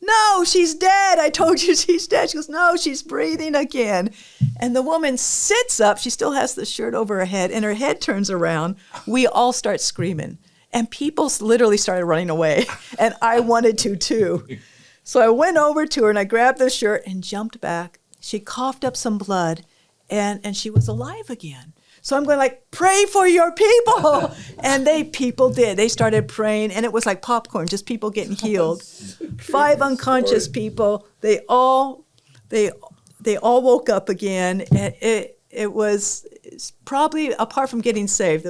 no, she's dead. I told you she's dead. She goes, no, she's breathing again. And the woman sits up. She still has the shirt over her head, and her head turns around. We all start screaming. And people literally started running away. And I wanted to, too. So I went over to her, and I grabbed the shirt and jumped back. She coughed up some blood, and she was alive again. So I'm going like, pray for your people. And people did. They started praying, and it was like popcorn, just people getting healed. 5 unconscious people, they all woke up again. And it was probably, apart from getting saved,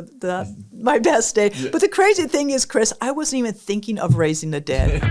my best day. Yeah. But the crazy thing is, Kris, I wasn't even thinking of raising the dead.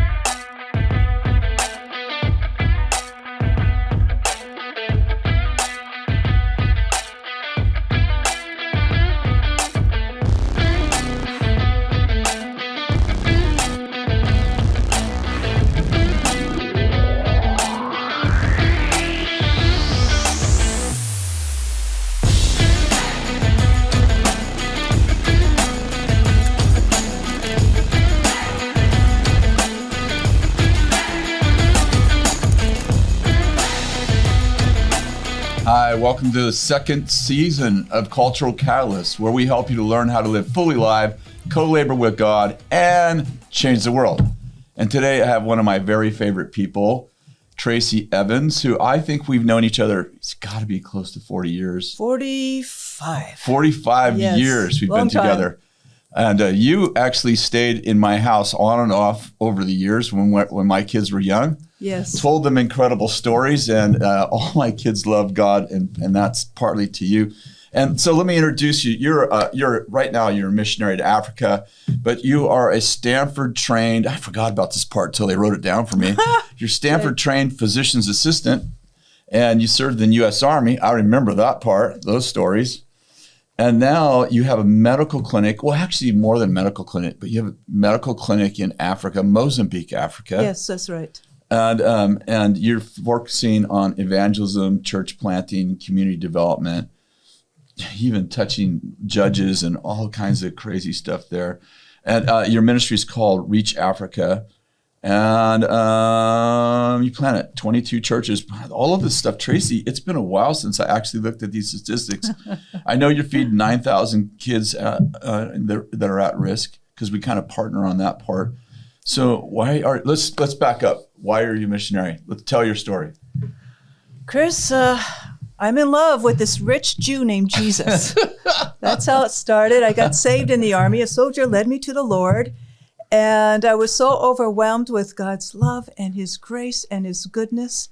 Hi, welcome to the second season of Cultural Catalyst, where we help you to learn how to live fully live, co-labor with God, and change the world. And today I have one of my very favorite people, Tracy Evans, who I think we've known each other, it's got to be close to 40 years. 45. 45 yes. Years we've Long been together. And you actually stayed in my house on and off over the years when my kids were young. Yes. Told them incredible stories, and all my kids love God, and that's partly to you. And so let me introduce you. You're right now you're a missionary to Africa, but you are a Stanford-trained. I forgot about this part until they wrote it down for me. You're Stanford-trained physician's assistant, and you served in the U.S. Army. I remember that part, those stories. And now you have a medical clinic. Well, actually, more than medical clinic, but you have a medical clinic in Africa, Mozambique, Africa. Yes, that's right. And you're focusing on evangelism, church planting, community development, even touching judges and all kinds of crazy stuff there. And your ministry is called Reach Africa. And you planted 22 churches. All of this stuff, Tracy, it's been a while since I actually looked at these statistics. I know you're feeding 9,000 kids that are at risk, because we kind of partner on that part. So let's back up. Why are you a missionary? Let's tell your story. Kris, I'm in love with this rich Jew named Jesus. That's how it started. I got saved in the Army. A soldier led me to the Lord. And I was so overwhelmed with God's love and his grace and his goodness.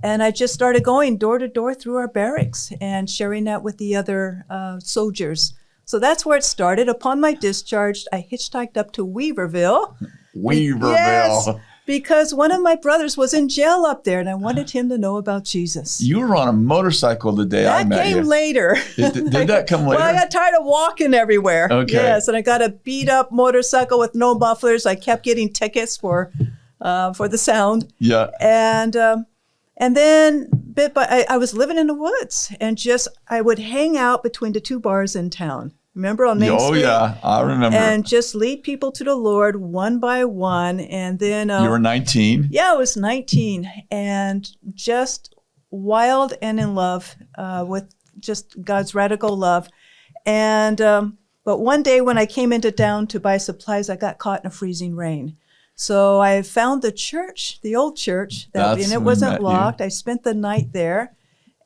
And I just started going door to door through our barracks and sharing that with the other soldiers. So that's where it started. Upon my discharge, I hitchhiked up to Weaverville. Yes, because one of my brothers was in jail up there, and I wanted him to know about Jesus. You were on a motorcycle the day I met you. That came later. Did that come later? Well, I got tired of walking everywhere. Okay. Yes, and I got a beat-up motorcycle with no mufflers. I kept getting tickets for the sound. Yeah. And then I was living in the woods, and I would hang out between the 2 bars in town. Remember on Main Street? Oh, yeah, I remember. And just lead people to the Lord one by one. And then... you were 19? Yeah, I was 19. And just wild and in love with just God's radical love. And but one day when I came into town to buy supplies, I got caught in a freezing rain. So I found the church, the old church, and it wasn't locked. I spent the night there.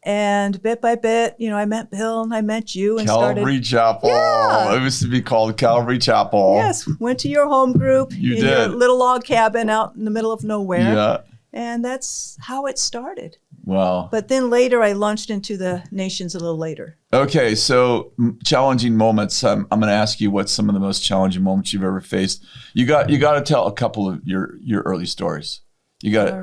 And bit by bit, I met Bill and I met you. And Calvary Chapel. Yeah. It used to be called Calvary Chapel. Yes, went to your home group. You in did. Your little log cabin out in the middle of nowhere. Yeah. And that's how it started. Wow. But then later I launched into the nations a little later. Okay, so challenging moments. I'm going to ask you what's some of the most challenging moments you've ever faced. You got to tell a couple of your early stories. You got it.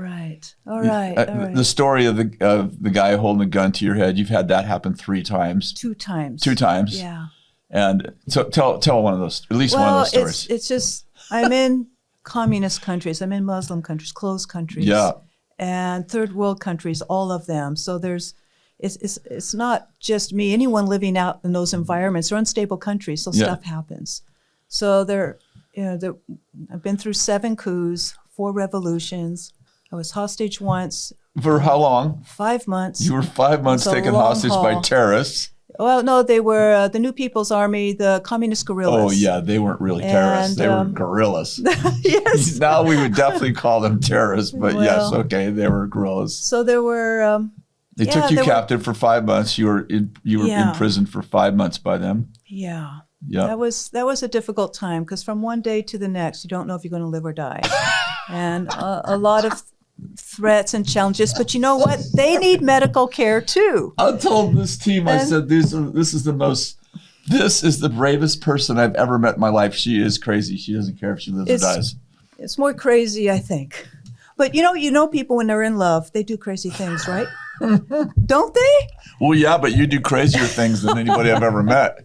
All right. The story of the guy holding a gun to your head. You've had that happen 3 times. 2 times. 2 times. Yeah. And so tell one of those, at least one of those stories. It's just I'm in communist countries. I'm in Muslim countries, closed countries. Yeah. And third world countries, all of them. So it's not just me. Anyone living out in those environments, they're unstable countries, so stuff happens. So I've been through 7 coups, 4 revolutions. I was hostage once. For how long? 5 months. You were 5 months It's a taken long hostage by haul. terrorists. Well, no, they were the New People's Army, the communist guerrillas. Oh, yeah, they weren't really terrorists. And, they were guerrillas. Yes. Now we would definitely call them terrorists, but yes, Well, okay, they were guerrillas. So there were... They took you captive for 5 months. You were in prison for 5 months by them. Yeah. Yeah. That was a difficult time because from one day to the next, you don't know if you're going to live or die. And a lot of threats and challenges. But you know what? They need medical care too. I told this team, I said, this is the bravest person I've ever met in my life. She is crazy. She doesn't care if she lives or dies. It's more crazy, I think. But you know people when they're in love, they do crazy things, right? Don't they? Well, yeah, but you do crazier things than anybody I've ever met.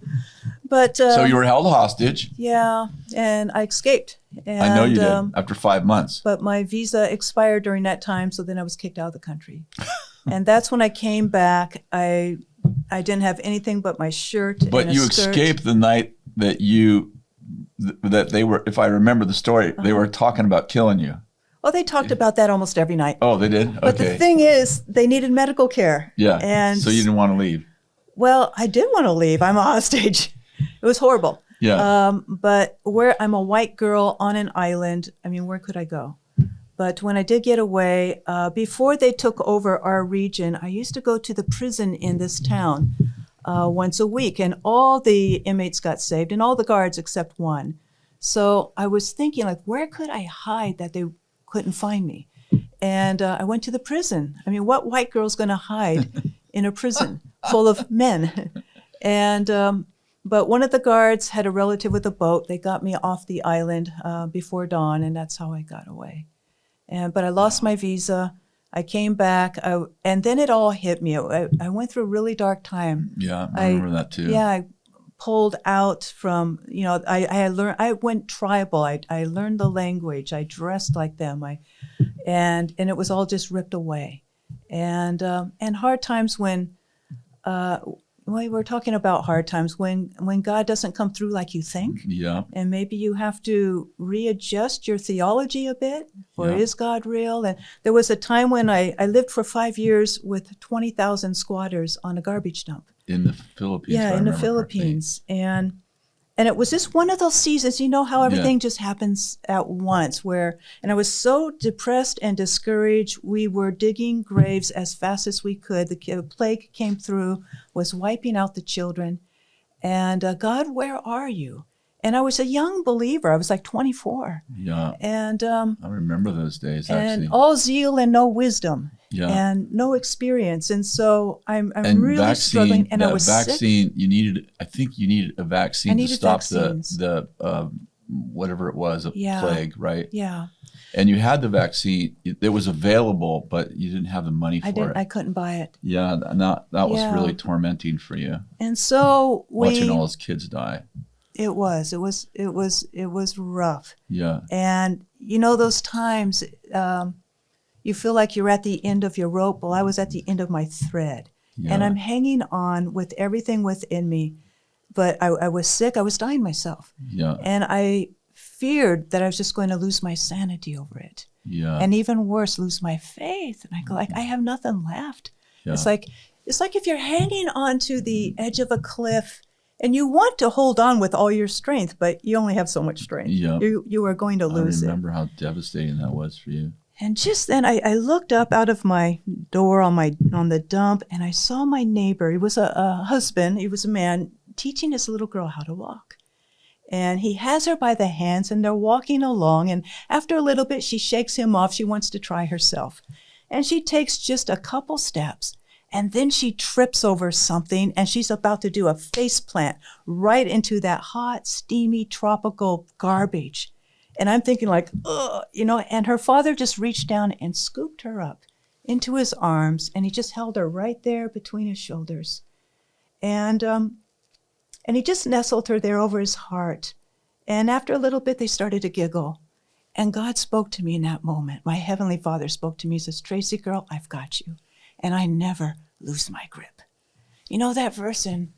But so you were held hostage. Yeah, and I escaped. And, I know you did, after 5 months. But my visa expired during that time, so then I was kicked out of the country. And that's when I came back. I didn't have anything but my shirt and a skirt. But you escaped the night that they were, if I remember the story, they were talking about killing you. Well, they talked about that almost every night. Oh, they did? Okay. But the thing is, they needed medical care. Yeah, and so you didn't want to leave. Well, I did want to leave. I'm a hostage. It was horrible. Yeah. But I'm a white girl on an island. I mean, where could I go? But when I did get away, before they took over our region, I used to go to the prison in this town once a week, and all the inmates got saved, and all the guards except one. So I was thinking, like, where could I hide that they couldn't find me? And I went to the prison. I mean, what white girl's going to hide in a prison full of men? And but one of the guards had a relative with a boat. They got me off the island before dawn, and that's how I got away. But I lost my visa. I came back, and then it all hit me. I went through a really dark time. Yeah, I remember that too. Yeah, I pulled out from, I went tribal. I learned the language. I dressed like them. And it was all just ripped away. And hard times when, we're talking about hard times when God doesn't come through like you think. Yeah. And maybe you have to readjust your theology a bit. Or is God real? And there was a time when I lived for 5 years with 20,000 squatters on a garbage dump. In the Philippines. Yeah, in the Philippines. And it was just one of those seasons, you know how everything just happens at once and I was so depressed and discouraged. We were digging graves as fast as we could. The plague came through, was wiping out the children. And God, where are you? And I was a young believer. I was like 24. Yeah. And I remember those days, actually. And all zeal and no wisdom. Yeah. And no experience. And so I'm really struggling. And I was vaccine, sick. I think you needed a vaccine to stop the whatever it was, plague, right? Yeah. And you had the vaccine. It was available, but you didn't have the money for it. I couldn't buy it. Yeah, that was really tormenting for you. And so watching all those kids die. It was rough. Yeah. And you know those times you feel like you're at the end of your rope. Well, I was at the end of my thread. Yeah. And I'm hanging on with everything within me. But I was sick. I was dying myself. Yeah. And I feared that I was just going to lose my sanity over it. Yeah. And even worse, lose my faith. And I go like, I have nothing left. Yeah. It's like if you're hanging onto the edge of a cliff and you want to hold on with all your strength, but you only have so much strength. Yeah. You are going to lose it. I remember how devastating that was for you. And just then I looked up out of my door on the dump, and I saw my neighbor. He was a husband. He was a man teaching his little girl how to walk. And he has her by the hands, and they're walking along. And after a little bit, she shakes him off. She wants to try herself. And she takes just a couple steps. And then she trips over something, and she's about to do a face plant right into that hot, steamy, tropical garbage. And I'm thinking like, ugh, and her father just reached down and scooped her up into his arms, and he just held her right there between his shoulders. And he just nestled her there over his heart. And after a little bit, they started to giggle. And God spoke to me in that moment. My Heavenly Father spoke to me. He says, Tracy, girl, I've got you. And I never lose my grip. You know that verse in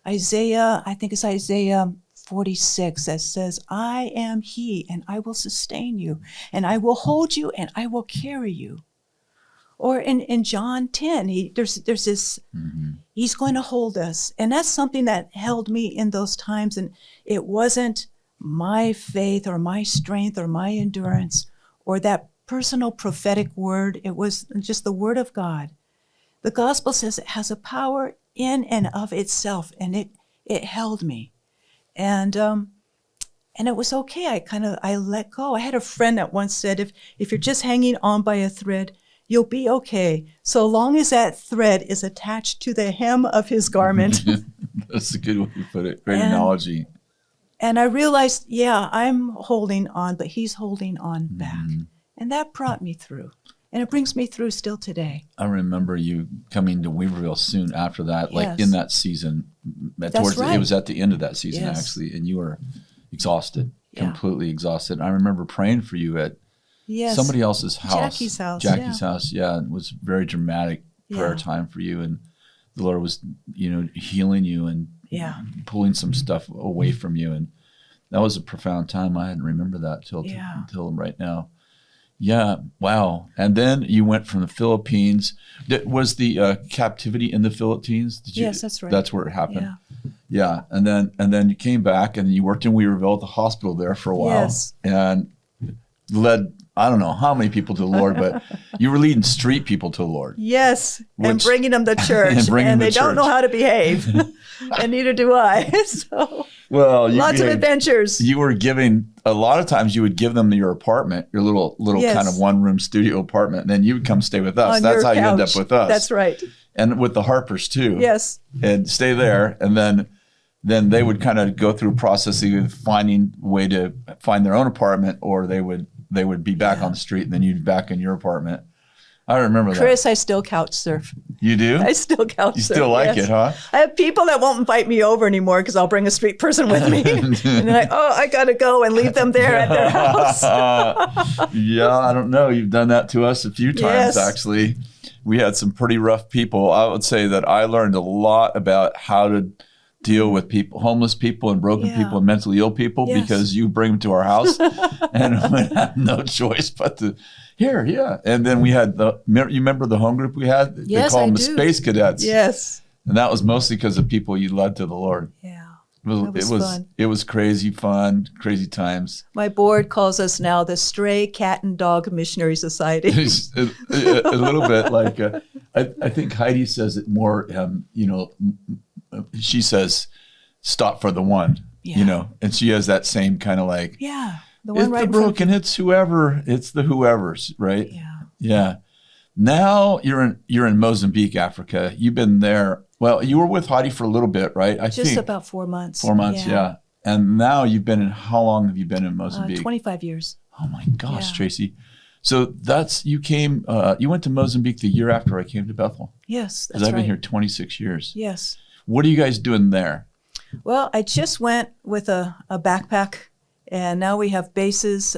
Isaiah, I think it's Isaiah 46 that says, I am he, and I will sustain you, and I will hold you, and I will carry you. Or in John 10, there's this, he's going to hold us. And that's something that held me in those times. And it wasn't my faith or my strength or my endurance or that personal prophetic word. It was just the word of God. The gospel says it has a power in and of itself, and it held me. And it was okay. I let go. I had a friend that once said, if you're just hanging on by a thread, you'll be okay, so long as that thread is attached to the hem of his garment. That's a good way to put it. Great analogy. And I realized, I'm holding on, but he's holding on back. And that brought me through. And it brings me through still today. I remember you coming to Weaverville soon after that, like in that season. That's right. It was at the end of that season, actually, and you were exhausted, completely exhausted. I remember praying for you at somebody else's house. Jackie's house. It was very dramatic prayer time for you, and the Lord was, healing you and pulling some stuff away from you, and that was a profound time. I hadn't remembered that till right now. Yeah, wow. And then you went from the Philippines. Was the captivity in the Philippines? Yes, that's right. That's where it happened. Yeah, and then you came back and you worked in Weaverville at the hospital there for a while, and led, I don't know how many people to the Lord, but you were leading street people to the Lord. Yes, and bringing them to church, and they don't know how to behave, and neither do I. So, lots of adventures. You were giving, a lot of times you would give them your apartment, your little kind of one-room studio apartment, and then you would come stay with us. That's how you end up with us. That's right. And with the Harpers too. Yes. And stay there, and then they would kind of go through a process of finding a way to find their own apartment, or they would be back on the street, and then you'd be back in your apartment. I remember that. Chris, I still couch surf. You do? I still couch surf. You still like it, huh? I have people that won't invite me over anymore because I'll bring a street person with me. And they're like, I got to go and leave them there at their house. I don't know. You've done that to us a few times, actually. We had some pretty rough people. I would say that I learned a lot about how to deal with people, homeless people and broken people and mentally ill people, because you bring them to our house and we had no choice but to And then we had you remember the home group we had? They call them the Space Cadets. Yes. And that was mostly because of people you led to the Lord. Yeah. It was crazy fun, crazy times. My board calls us now the Stray Cat and Dog Missionary Society. a little bit like, I think Heidi says it more, she says, stop for the one, and she has that same kind of like, the one it's the broken, it's whoever, it's the whoever's, right? Yeah. Now you're in Mozambique, Africa. You've been there. Well, you were with Heidi for a little bit, right? I think about 4 months. 4 months, yeah. And now how long have you been in Mozambique? 25 years. Oh my gosh, Tracy. So you went to Mozambique the year after I came to Bethel. Yes, that's right. Because I've been here 26 years. Yes. What are you guys doing there? Well, I just went with a backpack, and now we have bases.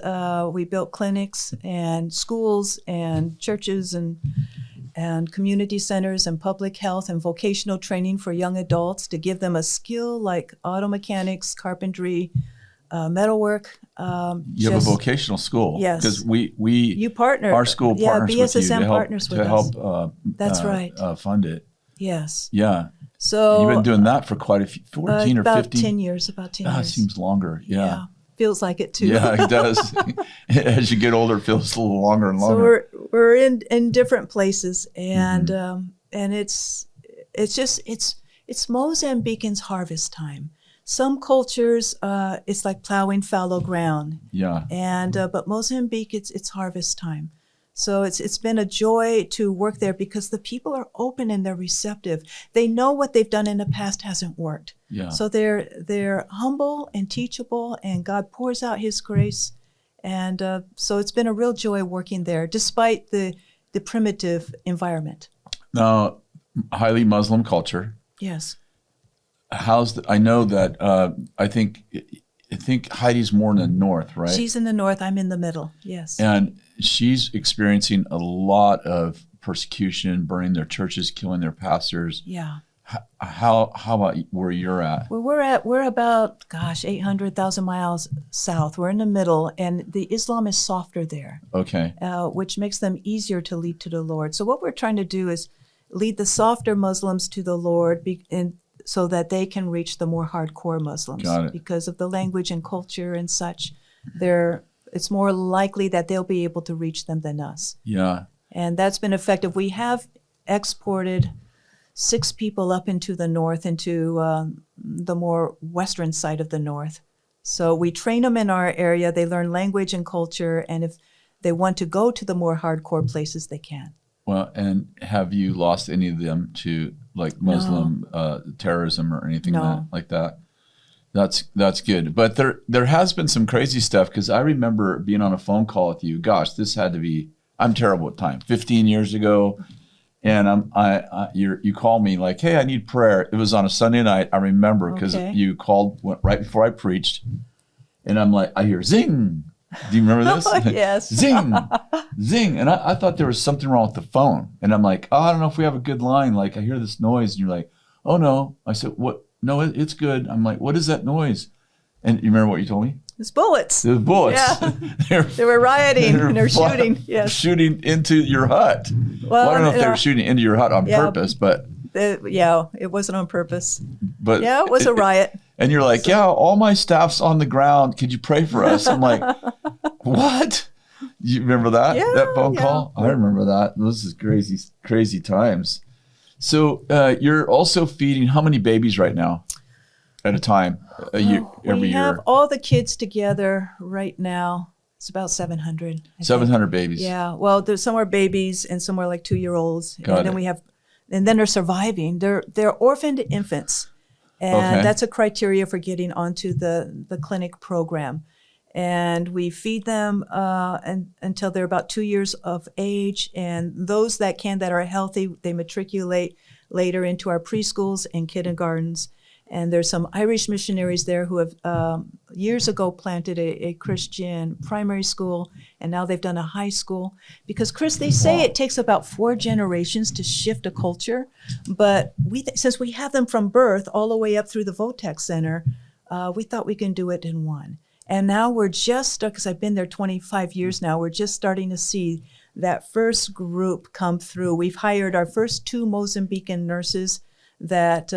We built clinics and schools and churches and community centers and public health and vocational training for young adults to give them a skill like auto mechanics, carpentry, metalwork. You have a vocational school. Yes. Because you partner. Our school partners BSSM with you partners with us. To help That's right. Fund it. Yes. Yeah. So you've been doing that for quite a few, 14 or 15? About 10 years. It seems longer. Yeah. Feels like it too. Yeah, it does. As you get older, it feels a little longer and longer. So we're in different places, and it's Mozambicans' harvest time. Some cultures, it's like plowing fallow ground. Yeah. And but Mozambique, it's harvest time. So it's been a joy to work there because the people are open and they're receptive. They know what they've done in the past hasn't worked. Yeah. So they're humble and teachable, and God pours out His grace. And so it's been a real joy working there, despite the primitive environment. Now, highly Muslim culture. Yes. I know that I think Heidi's more in the north, right? She's in the north. I'm in the middle. Yes. And she's experiencing a lot of persecution, burning their churches, killing their pastors. Yeah. How about where you're at? Where we're about, 800,000 miles south. We're in the middle, and the Islam is softer there. Okay. Which makes them easier to lead to the Lord. So what we're trying to do is lead the softer Muslims to the Lord, so that they can reach the more hardcore Muslims. Got it. Because of the language and culture and such, it's more likely that they'll be able to reach them than us. Yeah. And that's been effective. We have exported 6 people up into the north, into the more western side of the north. So we train them in our area. They learn language and culture. And if they want to go to the more hardcore places, they can. Well, and have you lost any of them to like Muslim terrorism or anything like that? That's good. But there has been some crazy stuff, because I remember being on a phone call with you. Gosh, this had to be, I'm terrible at time, 15 years ago. And you called me like, hey, I need prayer. It was on a Sunday night. I remember, because you called right before I preached. And I'm like, I hear zing. Do you remember this? Yes. Zing, zing. And I thought there was something wrong with the phone. And I'm like, I don't know if we have a good line. Like, I hear this noise. And you're like, oh, no. I said, what? No, it's good. I'm like, what is that noise? And you remember what you told me? It's bullets. It was bullets. Yeah. They were rioting and they're shooting. Yes. Shooting into your hut. Well, I don't know if they were shooting into your hut on purpose, but. It wasn't on purpose. But it was a riot. And you're like, all my staff's on the ground. Could you pray for us? I'm like, what? You remember that? Yeah, that phone call? I remember that. This is crazy, crazy times. So you're also feeding how many babies right now at a time, every year? We have all the kids together right now. It's about 700. 700 babies. Yeah. Well, there's some are babies and some are like 2-year-olds. And then they're surviving. They're orphaned infants. And that's a criteria for getting onto the clinic program. And we feed them until they're about 2 years of age. And those that are healthy, they matriculate later into our preschools and kindergartens. And there's some Irish missionaries there who have years ago planted a Christian primary school, and now they've done a high school. Because, Kris, they say it takes about 4 generations to shift a culture, but since we have them from birth all the way up through the Votech Center, we thought we can do it in 1. And now we're just, because I've been there 25 years now, we're just starting to see that first group come through. We've hired our first 2 Mozambican nurses that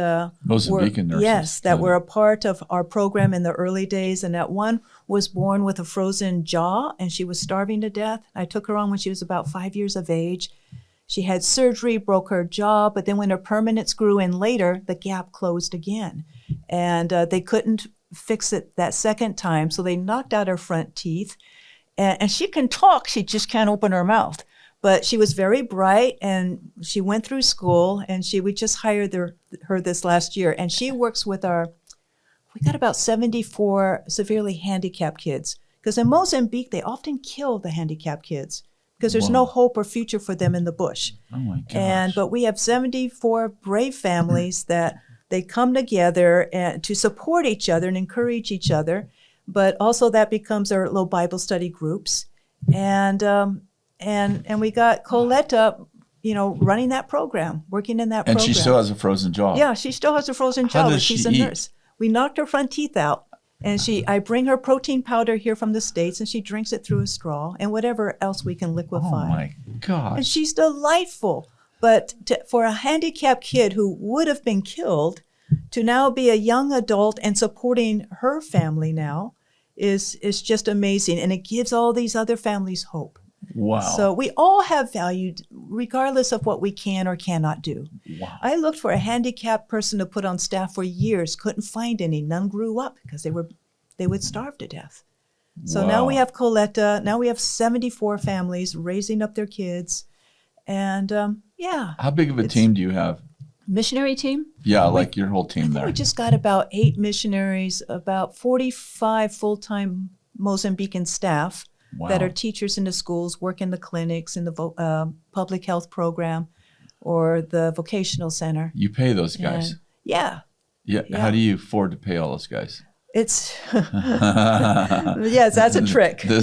were a part of our program in the early days, and that one was born with a frozen jaw, and she was starving to death. I took her on when she was about 5 years of age. She had surgery, broke her jaw, but then when her permanents grew in later, the gap closed again, and they couldn't fix it that second time, so they knocked out her front teeth. And she can talk, she just can't open her mouth. But she was very bright, and she went through school, and we just hired her this last year. And she works with we got about 74 severely handicapped kids. Because in Mozambique, they often kill the handicapped kids because there's no hope or future for them in the bush. Oh my gosh. But we have 74 brave families that they come together to support each other and encourage each other. But also that becomes our little Bible study groups. And we got Coletta, running that program, working in that program. And she still has a frozen jaw. Yeah, she still has a frozen jaw, but she's a nurse. We knocked her front teeth out, and I bring her protein powder here from the States, and she drinks it through a straw and whatever else we can liquefy. Oh my God. And she's delightful. But for a handicapped kid who would have been killed to now be a young adult and supporting her family now is just amazing. And it gives all these other families hope. Wow. So we all have value regardless of what we can or cannot do. Wow. I looked for a handicapped person to put on staff for years, couldn't find any. None grew up because they would starve to death. So now we have Coletta. Now we have 74 families raising up their kids. And How big of a team do you have? Missionary team? Yeah, like your whole team there. We just got about 8 missionaries, about 45 full-time Mozambican staff. Wow. That are teachers in the schools, work in the clinics, in the public health program, or the vocational center. You pay those guys? Yeah. How do you afford to pay all those guys? It's yes, that's a trick. A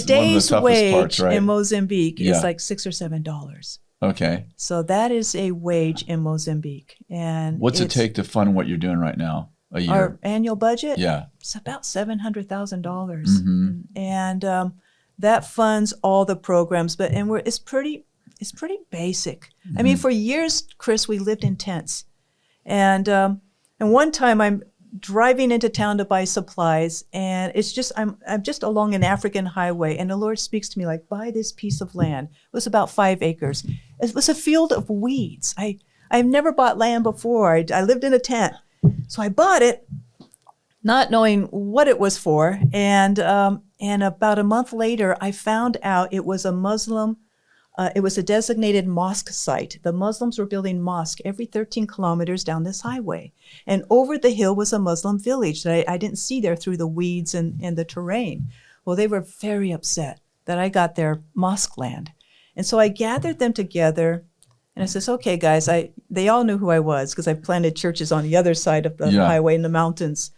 day's wage parts, right? in Mozambique is like $6 or $7. Okay. So that is a wage in Mozambique. And What's it take to fund what you're doing right now a year? Our annual budget? Yeah. It's about $700,000. Mm-hmm. And that funds all the programs, it's pretty basic. Mm-hmm. I mean, for years, Kris, we lived in tents. And one time I'm driving into town to buy supplies, and I'm just along an African highway, and the Lord speaks to me like, buy this piece of land. It was about 5 acres. It was a field of weeds. I've never bought land before. I lived in a tent. So I bought it, not knowing what it was for, and about a month later, I found out it was a Muslim. It was a designated mosque site. The Muslims were building mosque every 13 kilometers down this highway. And over the hill was a Muslim village that I didn't see there through the weeds and the terrain. Well, they were very upset that I got their mosque land. And so I gathered them together, and I says, okay, guys, they all knew who I was because I planted churches on the other side of the highway in the mountains.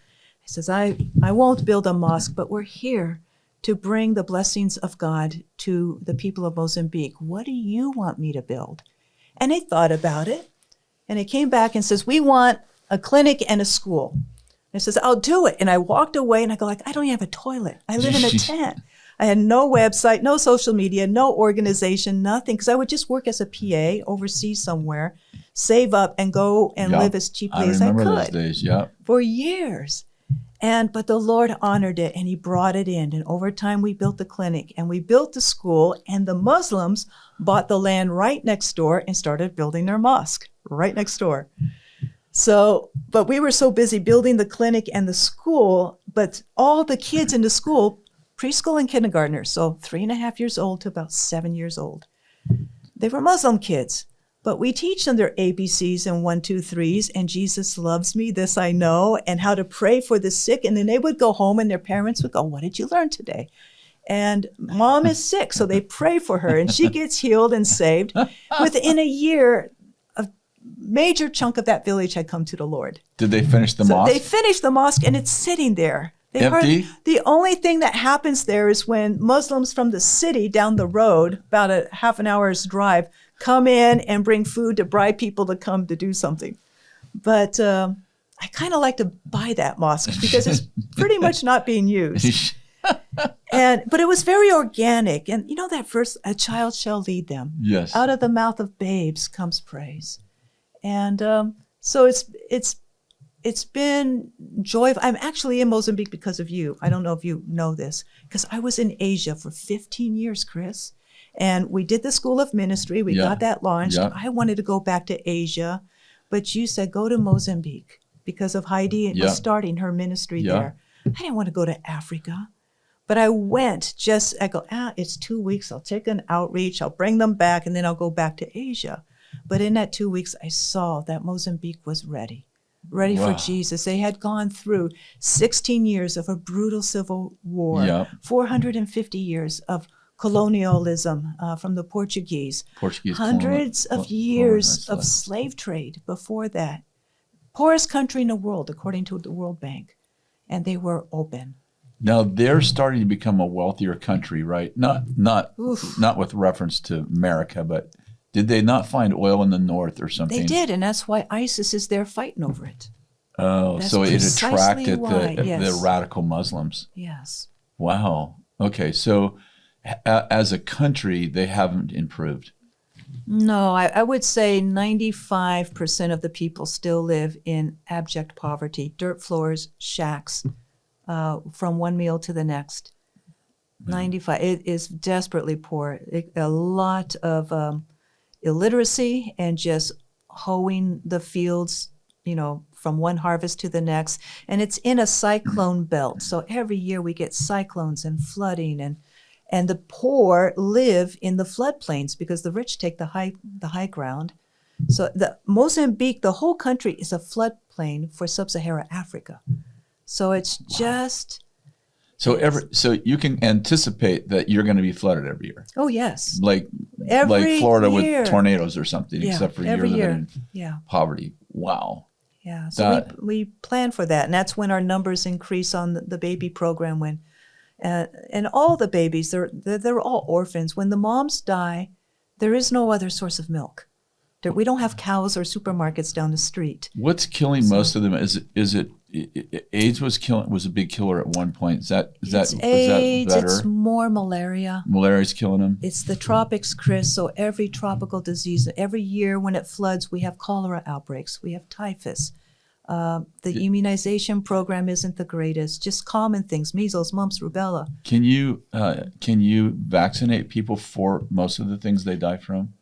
I says, I won't build a mosque, but we're here to bring the blessings of God to the people of Mozambique. What do you want me to build? And they thought about it, and they came back and says, we want a clinic and a school. And I says, I'll do it. And I walked away, and I go like, I don't even have a toilet. I live in a tent. I had no website, no social media, no organization, nothing, because I would just work as a PA overseas somewhere, save up, and go and live as cheaply as I could. I remember those days, for years. But the Lord honored it, and he brought it in. And over time, we built the clinic, and we built the school, and the Muslims bought the land right next door and started building their mosque right next door. So, but we were so busy building the clinic and the school, but all the kids in the school, preschool and kindergartners, so 3.5 years old to about 7 years old, they were Muslim kids. But we teach them their ABCs and 1, 2, 3s, and Jesus loves me, this I know, and how to pray for the sick. And then they would go home and their parents would go, what did you learn today? And mom is sick, so they pray for her, and she gets healed and saved. Within a year, a major chunk of that village had come to the Lord. Did they finish the mosque? They finished the mosque, and it's sitting there. Empty? The only thing that happens there is when Muslims from the city down the road, about a half an hour's drive, come in and bring food to bribe people to come to do something. But I kind of like to buy that mosque because it's pretty much not being used. But it was very organic. And you know that verse, a child shall lead them. Yes. Out of the mouth of babes comes praise. And so it's been joyful. I'm actually in Mozambique because of you. I don't know if you know this, because I was in Asia for 15 years, Kris. And we did the School of Ministry. We got that launched. I wanted to go back to Asia, but you said go to Mozambique because of Heidi was starting her ministry there. I didn't want to go to Africa, but I went I go, it's 2 weeks. I'll take an outreach. I'll bring them back, and then I'll go back to Asia. But in that 2 weeks, I saw that Mozambique was ready for Jesus. They had gone through 16 years of a brutal civil war, 450 years of colonialism from the Portuguese, hundreds of years of slave trade before that. Poorest country in the world, according to the World Bank. And they were open. Now they're starting to become a wealthier country, right? Not with reference to America, but did they not find oil in the north or something? They did, and that's why ISIS is there fighting over it. Oh, so it attracted the radical Muslims. Yes. Wow. Okay, so as a country, they haven't improved. No, I would say 95% of the people still live in abject poverty, dirt floors, shacks, from one meal to the next. 95. It is desperately poor. A lot of illiteracy and just hoeing the fields, from one harvest to the next. And it's in a cyclone belt. So every year we get cyclones and flooding, and the poor live in the floodplains because the rich take the high ground. So Mozambique, the whole country is a floodplain for sub-Saharan Africa. So it's just... So you can anticipate that you're going to be flooded every year. Oh, yes. Like Florida with tornadoes or something, except for you're living in poverty. Wow. Yeah, so we plan for that. And that's when our numbers increase on the baby program and all the babies, they're all orphans. When the moms die, There is no other source of milk. We don't have cows or supermarkets down the street. What's killing most of them? Is it AIDS was a big killer at one point. Is that AIDS, better? it's more malaria. Malaria's killing them. It's the tropics, Kris. So every tropical disease, every year when it floods, we have cholera outbreaks. We have typhus. The immunization program isn't the greatest. Just common things: measles, mumps, rubella. Can you vaccinate people for most of the things they die from?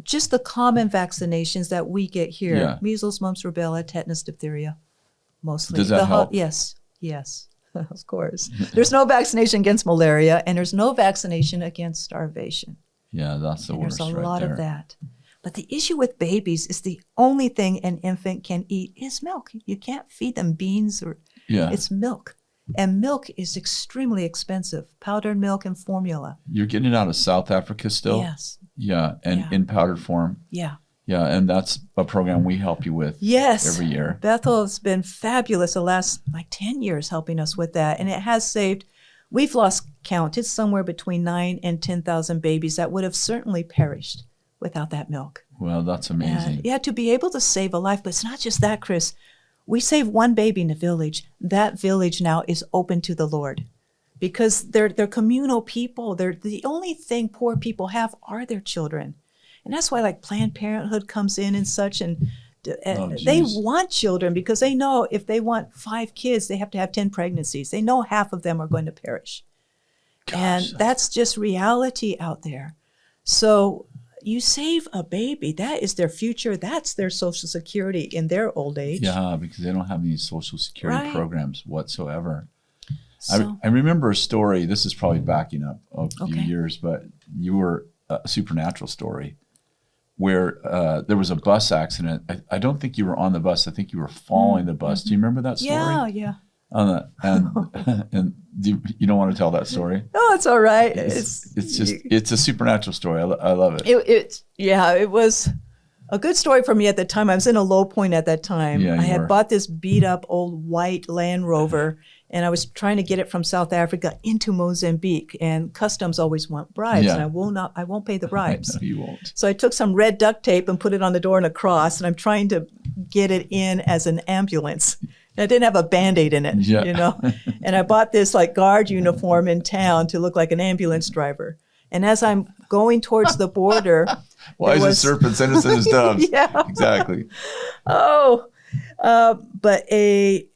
Just the common vaccinations that we get here: Yeah. measles, mumps, rubella, tetanus, diphtheria, mostly. Does that help? Yes, of course. There's no vaccination against malaria, and there's no vaccination against starvation. Yeah, that's the worst. There's a right lot there. of that. But the issue with babies is the only thing an infant can eat is milk. You can't feed them beans or it's milk. And milk is extremely expensive, powdered milk and formula. You're getting it out of South Africa still? Yes. Yeah, and in powdered form. Yeah. Yeah, and that's a program we help you with every year. Bethel has been fabulous the last 10 years helping us with that. And it has saved, we've lost count. It's somewhere between 9,000 and 10,000 babies that would have certainly perished without that milk. Well, that's amazing. And, to be able to save a life. But it's not just that, Kris. We save one baby in a village. That village now is open to the Lord because they're communal people. They're the only thing poor people have are their children. And that's why Planned Parenthood comes in and such. And they want children because they know if they want 5 kids, they have to have 10 pregnancies. They know half of them are going to perish. Gosh. And that's just reality out there. So you save a baby, that is their future. That's their Social Security in their old age. Yeah, because they don't have any Social Security programs whatsoever. So, I remember a story, this is probably backing up a few years, but you were a supernatural story where there was a bus accident. I don't think you were on the bus. I think you were following the bus. Do you remember that story? Yeah. And you don't want to tell that story? No, it's all right. It's a supernatural story. I love it. It was a good story for me at the time. I was in a low point at that time. Yeah, I had bought this beat up old white Land Rover, and I was trying to get it from South Africa into Mozambique. And customs always want bribes, and I won't pay the bribes. No, you won't. So I took some red duct tape and put it on the door and a cross, and I'm trying to get it in as an ambulance. And I didn't have a Band-Aid in it, And I bought this guard uniform in town to look like an ambulance driver. And as I'm going towards the border, why is serpents innocent as doves? Yeah, exactly. But a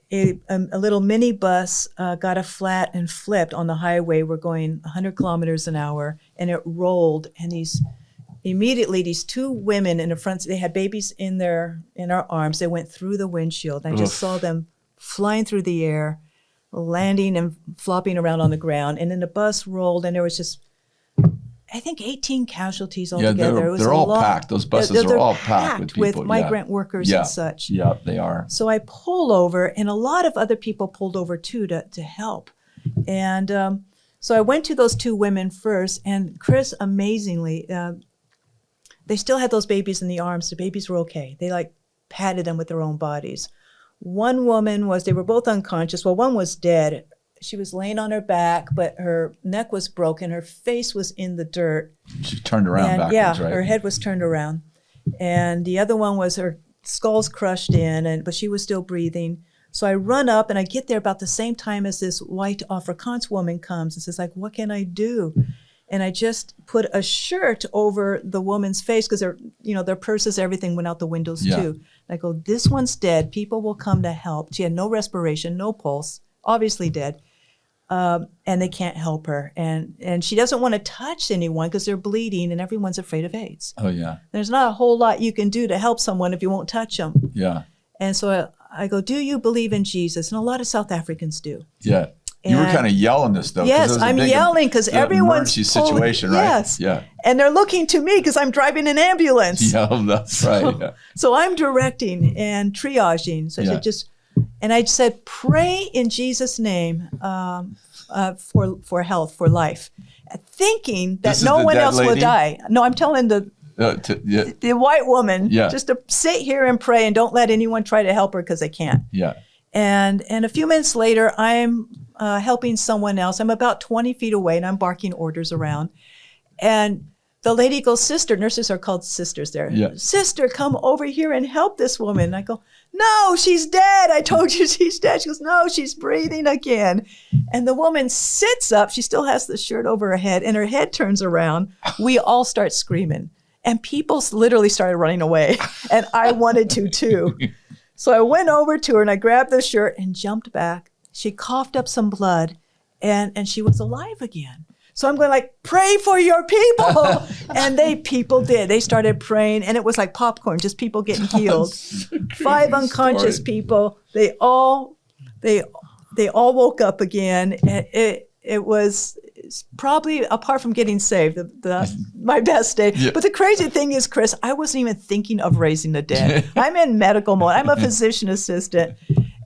little mini bus got a flat and flipped on the highway. We're going 100 kilometers an hour, and it rolled. And these 2 women in the front, they had babies in our arms. They went through the windshield. I just saw them flying through the air, landing and flopping around on the ground. And then the bus rolled, and there was just, I think, 18 casualties altogether. Yeah, they're all packed. Those buses are all packed with people. With migrant workers and such. Yeah, they are. So I pull over, and a lot of other people pulled over too to help. And so I went to those 2 women first, and Kris, amazingly, they still had those babies in the arms. The babies were okay. They patted them with their own bodies. One woman they were both unconscious. Well, one was dead. She was laying on her back, but her neck was broken. Her face was in the dirt. She turned around backwards, right? Her head was turned around. And the other one was her skull's crushed in, but she was still breathing. So I run up, and I get there about the same time as this white Afrikaans woman comes and says, what can I do? And I just put a shirt over the woman's face because their purses, everything went out the windows too. And I go, this one's dead. People will come to help. She had no respiration, no pulse, obviously dead. And they can't help her. And she doesn't want to touch anyone because they're bleeding and everyone's afraid of AIDS. Oh, yeah. There's not a whole lot you can do to help someone if you won't touch them. Yeah. And so I go, do you believe in Jesus? And a lot of South Africans do. Yeah. You were kind of yelling this, though. Yes, I'm yelling because everyone's emergency situation, right? Yes. Yeah. And they're looking to me because I'm driving an ambulance. Yeah, that's right. Yeah. So I'm directing and triaging. So I said, pray in Jesus' name for health, for life, thinking that no one else will die. No, I'm telling the white woman just to sit here and pray and don't let anyone try to help her because they can't. Yeah. And a few minutes later, I'm helping someone else. I'm about 20 feet away, and I'm barking orders around. And the lady goes, sister, nurses are called sisters there. Yeah. Sister, come over here and help this woman. And I go, no, she's dead. I told you she's dead. She goes, no, she's breathing again. And the woman sits up. She still has the shirt over her head, and her head turns around. We all start screaming. And people literally started running away. And I wanted to too. So I went over to her and I grabbed the shirt and jumped back. She coughed up some blood and she was alive again. So I'm going like, pray for your people. And people did. They started praying, and it was like popcorn, just people getting healed. 5 unconscious story. people. They all woke up again. And it was probably, apart from getting saved, my best day. Yeah. But the crazy thing is, Kris, I wasn't even thinking of raising the dead. I'm in medical mode. I'm a physician assistant.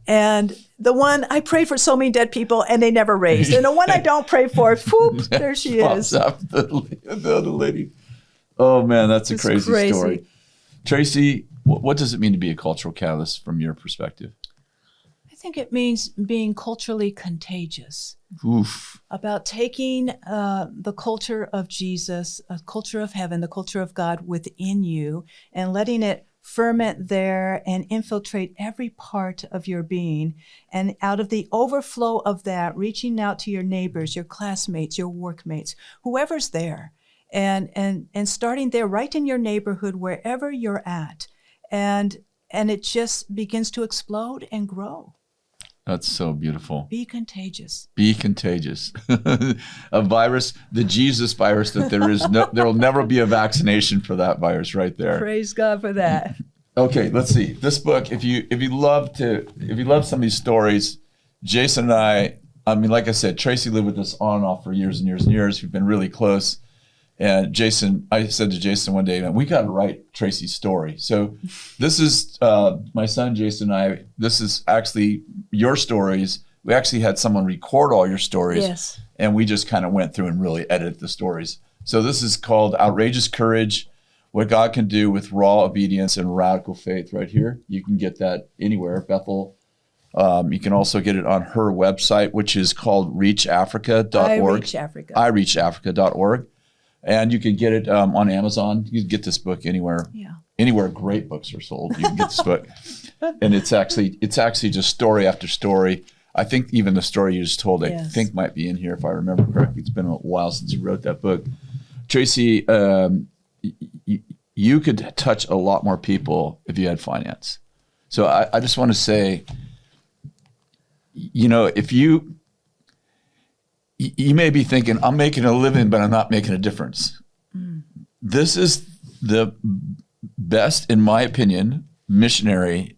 And the one I prayed for so many dead people and they never raised. And the one I don't pray for, whoop, there she is. Up the other lady. Oh man, that's a crazy story. Tracy, what does it mean to be a cultural catalyst from your perspective? I think it means being culturally contagious. Oof. About taking the culture of Jesus, a culture of heaven, the culture of God within you, and letting it ferment there and infiltrate every part of your being. And out of the overflow of that, reaching out to your neighbors, your classmates, your workmates, whoever's there, and starting there right in your neighborhood, wherever you're at. And it just begins to explode and grow. That's so beautiful. Be contagious. Be contagious. A virus, the Jesus virus, that there will never be a vaccination for that virus right there. Praise God for that. Okay, let's see. This book, if you love some of these stories, Jason and I mean, like I said, Tracy lived with us on and off for years and years and years. We've been really close. And Jason, I said to Jason one day, man, we got to write Tracy's story. So this is my son, Jason, and I, this is actually your stories. We actually had someone record all your stories. Yes. And we just kind of went through and really edited the stories. So this is called Outrageous Courage, What God Can Do with Raw Obedience and Radical Faith right here. You can get that anywhere, Bethel. You can also get it on her website, which is called reachafrica.org. ireachafrica.org. And you can get it on Amazon. You can get this book anywhere. Yeah. Anywhere great books are sold, you can get this book. And it's actually just story after story. I think even the story you just told, I think might be in here if I remember correctly. It's been a while since you wrote that book. Tracy, you could touch a lot more people if you had finance. So I just want to say, if you may be thinking, I'm making a living, but I'm not making a difference. Mm. This is the best, in my opinion, missionary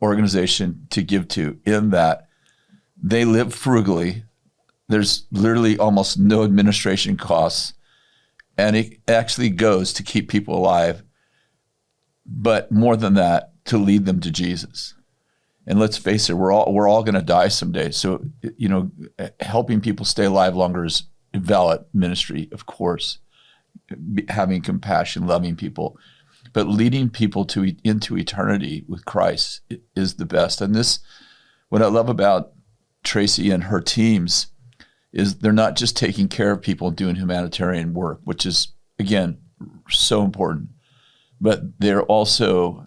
organization to give to, in that they live frugally. There's literally almost no administration costs, and it actually goes to keep people alive. But more than that, to lead them to Jesus. And let's face it, we're all going to die someday. So, helping people stay alive longer is a valid ministry, of course. Having compassion, loving people, but leading people into eternity with Christ is the best. And this, what I love about Tracy and her teams, is they're not just taking care of people and doing humanitarian work, which is, again, so important, but they're also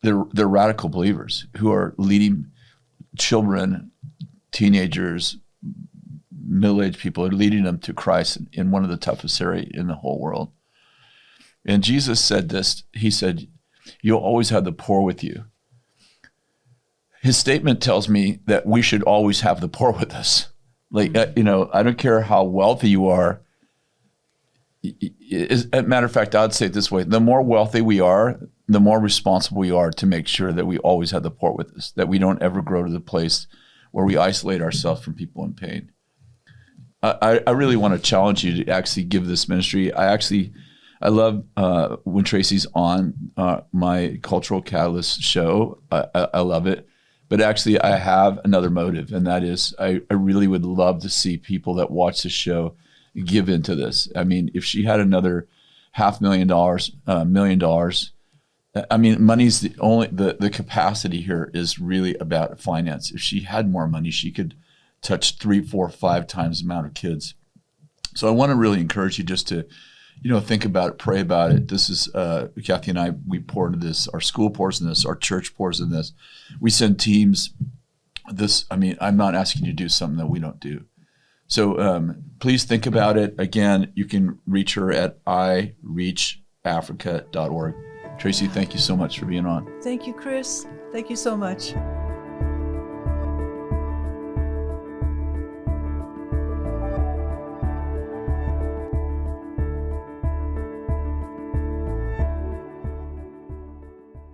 they're radical believers who are leading children, teenagers, middle-aged people, are leading them to Christ in one of the toughest areas in the whole world. And Jesus said this, he said, you'll always have the poor with you. His statement tells me that we should always have the poor with us. Like, I don't care how wealthy you are. As a matter of fact, I'd say it this way, the more wealthy we are, the more responsible we are to make sure that we always have the poor with us, that we don't ever grow to the place where we isolate ourselves from people in pain. I really want to challenge you to actually give this ministry. I love when Tracy's on my Cultural Catalyst show. I love it. But actually, I have another motive, and that is I really would love to see people that watch this show give into this. I mean, if she had another $500,000, $1 million, I mean, money's the capacity here is really about finance. If she had more money, she could touch 3, 4, 5 times the amount of kids. So I want to really encourage you just to, think about it, pray about it. This is Kathy and I. We pour into this. Our school pours in this. Our church pours in this. We send teams. I'm not asking you to do something that we don't do. So please think about it. Again, you can reach her at ireachafrica.org. Tracy, thank you so much for being on. Thank you, Kris. Thank you so much.